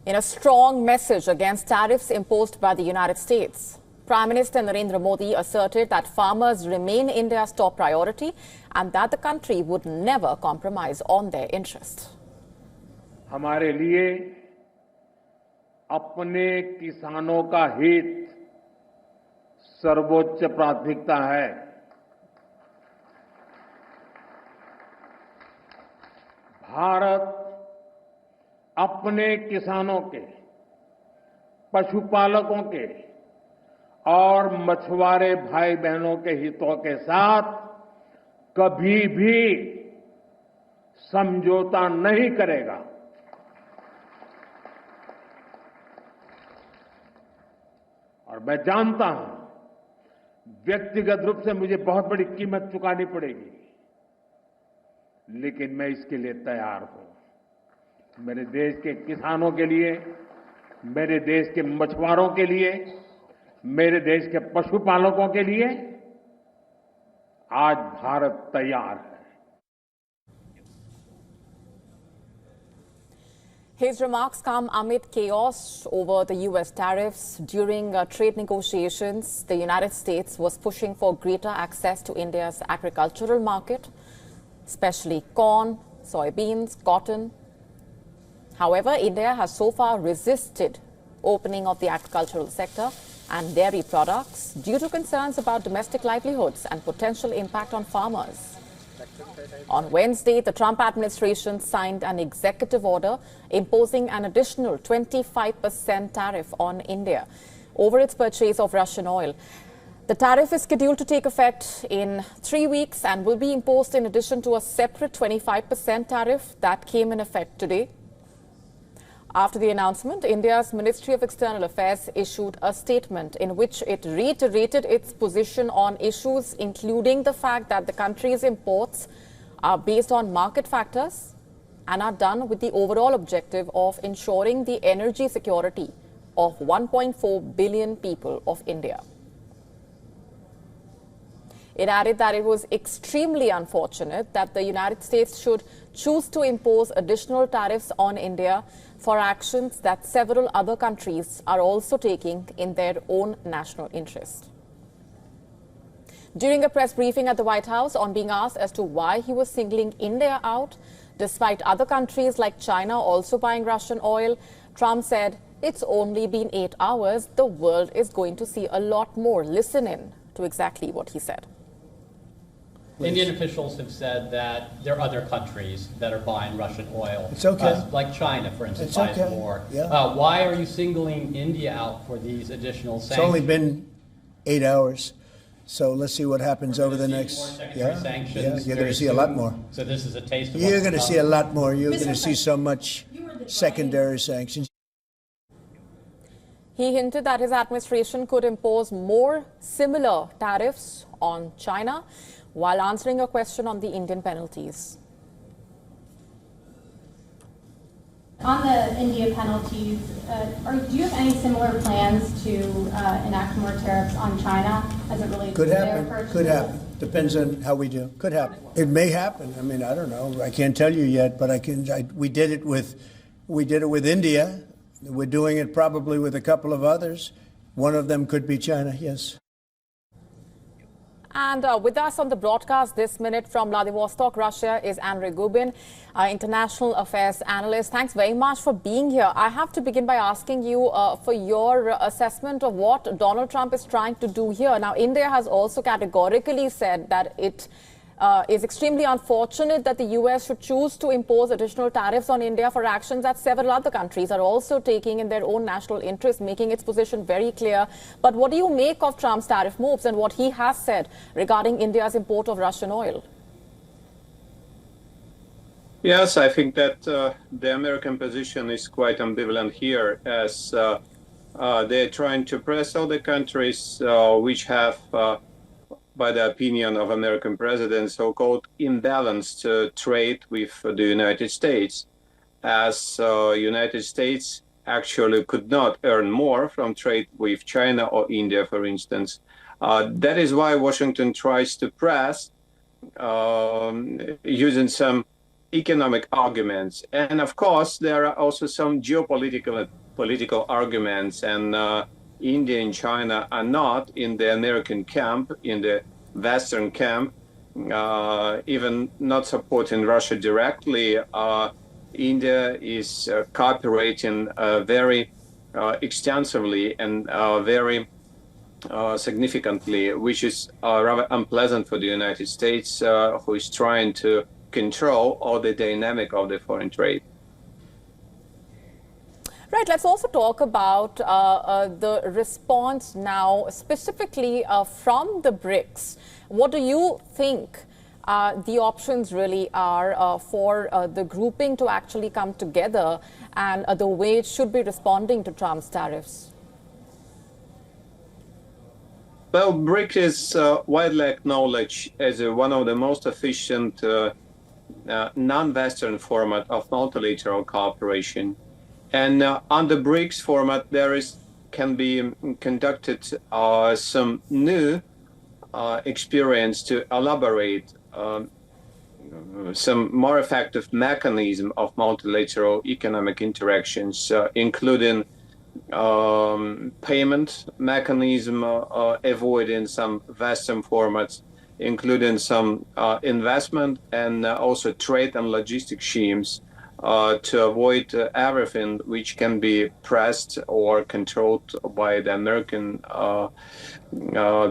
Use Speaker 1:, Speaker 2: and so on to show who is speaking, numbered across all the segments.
Speaker 1: in a strong message against tariffs imposed by the United States. Prime Minister Narendra Modi asserted that farmers remain India's top priority and that the country would never compromise on their interests.
Speaker 2: हमारे लिए अपने किसानों का हित सर्वोच्च प्राथमिकता है। भारत अपने किसानों के, पशुपालकों के और मछुआरे भाई बहनों के हितों के साथ कभी भी समझौता नहीं करेगा। और मैं जानता हूं व्यक्तिगत रूप से मुझे बहुत बड़ी कीमत चुकानी पड़ेगी, लेकिन मैं इसके लिए तैयार हूं। मेरे देश के किसानों के लिए, मेरे देश के मछुआरों के लिए, मेरे देश के पशुपालकों के लिए आज भारत तैयार है।
Speaker 1: His remarks come amid chaos over the U.S. tariffs. During trade negotiations, the United States was pushing for greater access to India's agricultural market, especially corn, soybeans, cotton. However, India has so far resisted opening of the agricultural sector and dairy products due to concerns about domestic livelihoods and potential impact on farmers. On Wednesday, the Trump administration signed an executive order imposing an additional 25% tariff on India over its purchase of Russian oil. The tariff is scheduled to take effect in 3 weeks and will be imposed in addition to a separate 25% tariff that came in effect today. After the announcement, India's Ministry of External Affairs issued a statement in which it reiterated its position on issues including the fact that the country's imports are based on market factors and are done with the overall objective of ensuring the energy security of 1.4 billion people of India. It added that it was extremely unfortunate that the United States should choose to impose additional tariffs on India for actions that several other countries are also taking in their own national interest. During a press briefing at the White House, on being asked as to why he was singling India out, despite other countries like China also buying Russian oil, Trump said, "It's only been 8 hours. The world is going to see a lot more." Listen in to exactly what he said.
Speaker 3: Indian officials have said that there are other countries that are buying Russian oil.
Speaker 4: It's okay.
Speaker 3: Like China, for instance,
Speaker 4: It's
Speaker 3: buys
Speaker 4: okay.
Speaker 3: more.
Speaker 4: Yeah.
Speaker 3: Why are you singling India out for these additional sanctions?
Speaker 4: It's only been 8 hours, so let's see what happens over the next.
Speaker 3: More secondary sanctions
Speaker 4: you're going to see a
Speaker 3: soon.
Speaker 4: lot more.
Speaker 3: So this is a taste of
Speaker 4: You're
Speaker 3: what's
Speaker 4: going to
Speaker 3: come.
Speaker 4: see a lot more. You're going to see so much secondary sanctions.
Speaker 1: He hinted that his administration could impose more similar tariffs on China while answering a question on the Indian penalties.
Speaker 5: On the India penalties, do you have any similar plans to enact more tariffs on China as it relates
Speaker 4: Could
Speaker 5: to their
Speaker 4: happen.
Speaker 5: purchases?
Speaker 4: Could happen. Depends on how we do. Could happen. It may happen. I mean, I don't know. I can't tell you yet, but we did it with India. We're doing it probably with a couple of others. One of them could be China. Yes.
Speaker 1: And with us on the broadcast this minute from Vladivostok, Russia, is Andrei Gubin, international affairs analyst. Thanks very much for being here. I have to begin by asking you for your assessment of what Donald Trump is trying to do here. Now, India has also categorically said that it is extremely unfortunate that the U.S. should choose to impose additional tariffs on India for actions that several other countries are also taking in their own national interest, making its position very clear. But what do you make of Trump's tariff moves and what he has said regarding India's import of Russian oil?
Speaker 6: Yes, I think that the American position is quite ambivalent here, as they're trying to press other countries which have by the opinion of American president, so-called imbalanced trade with the United States, as United States actually could not earn more from trade with China or India, for instance. That is why Washington tries to press using some economic arguments. And of course, there are also some political arguments, and India and China are not in the American camp, in the Western camp, even not supporting Russia directly. India is cooperating very extensively and very significantly, which is rather unpleasant for the United States, who is trying to control all the dynamic of the foreign trade.
Speaker 1: Right. Let's also talk about the response now, specifically from the BRICS. What do you think the options really are for the grouping to actually come together, and the way it should be responding to Trump's tariffs?
Speaker 6: Well, BRICS is widely acknowledged as one of the most efficient non-Western format of multilateral cooperation. And on the BRICS format, can be conducted some new experience to elaborate some more effective mechanism of multilateral economic interactions, including payment mechanism, avoiding some Western formats, including some investment and also trade and logistic schemes to avoid everything which can be pressed or controlled by the American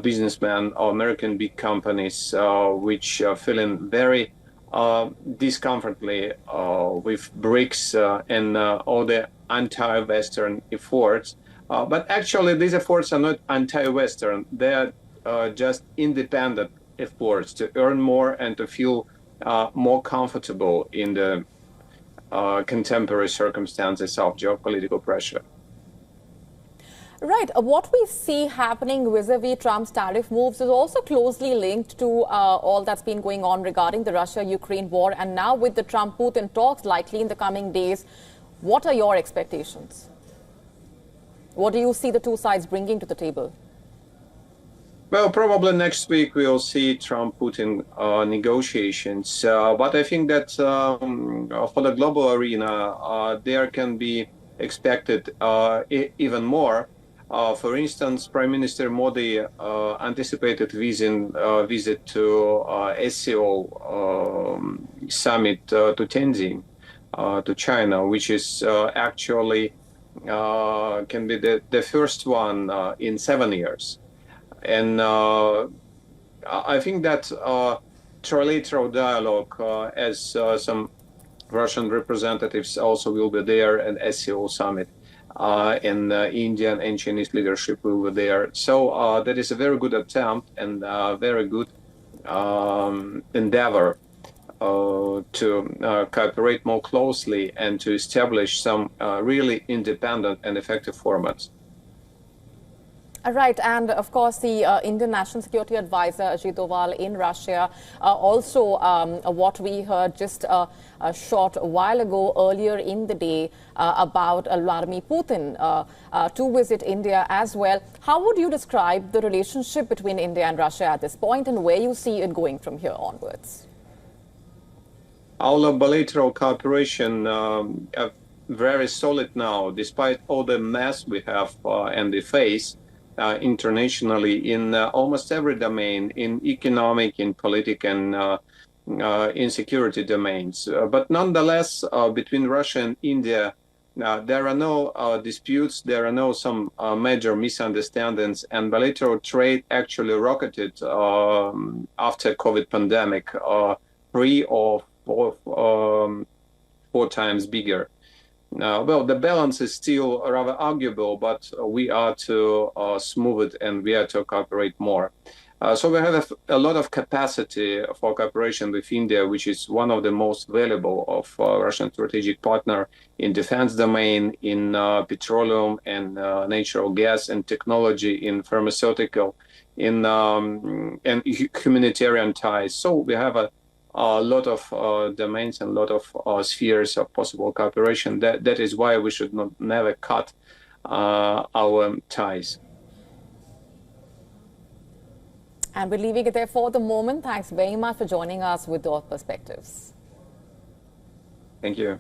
Speaker 6: businessmen or American big companies, which are feeling very discomfortably with BRICS and all the anti-Western efforts. But actually, these efforts are not anti-Western. They are just independent efforts to earn more and to feel more comfortable in the contemporary circumstances of geopolitical pressure.
Speaker 1: Right. What we see happening vis-a-vis Trump's tariff moves is also closely linked to all that's been going on regarding the Russia-Ukraine war. And now with the Trump-Putin talks likely in the coming days, what are your expectations? What do you see the two sides bringing to the table?
Speaker 6: Well, probably next week we'll see Trump-Putin negotiations. But I think that for the global arena, there can be expected even more. For instance, Prime Minister Modi anticipated visit to SCO summit to Tianjin, to China, which is actually can be the first one in 7 years. And I think that trilateral dialogue, as some Russian representatives also will be there at SCO summit, and Indian and Chinese leadership will be there. So that is a very good attempt and very good endeavor to cooperate more closely and to establish some really independent and effective formats.
Speaker 1: Right, and of course the Indian National Security Advisor Ajit Doval in Russia, also what we heard just a short while ago earlier in the day about Vladimir Putin to visit India as well. How would you describe the relationship between India and Russia at this point, and where you see it going from here onwards?
Speaker 6: Our bilateral cooperation very solid now, despite all the mess we have and we face internationally in almost every domain, in economic, in political, and in security domains. But nonetheless, between Russia and India, there are no disputes, there are no some major misunderstandings, and bilateral trade actually rocketed after COVID pandemic, 3 or 4 times bigger. Well, the balance is still rather arguable, but we are to smooth it and we are to cooperate more. So we have a lot of capacity for cooperation with India, which is one of the most valuable of Russian strategic partner in defense domain, in petroleum and natural gas and technology, in pharmaceutical, in and humanitarian ties. So we have a lot of domains and a lot of spheres of possible cooperation. That is why we should never cut our ties.
Speaker 1: And we're leaving it there for the moment. Thanks very much for joining us with your perspectives.
Speaker 6: Thank you.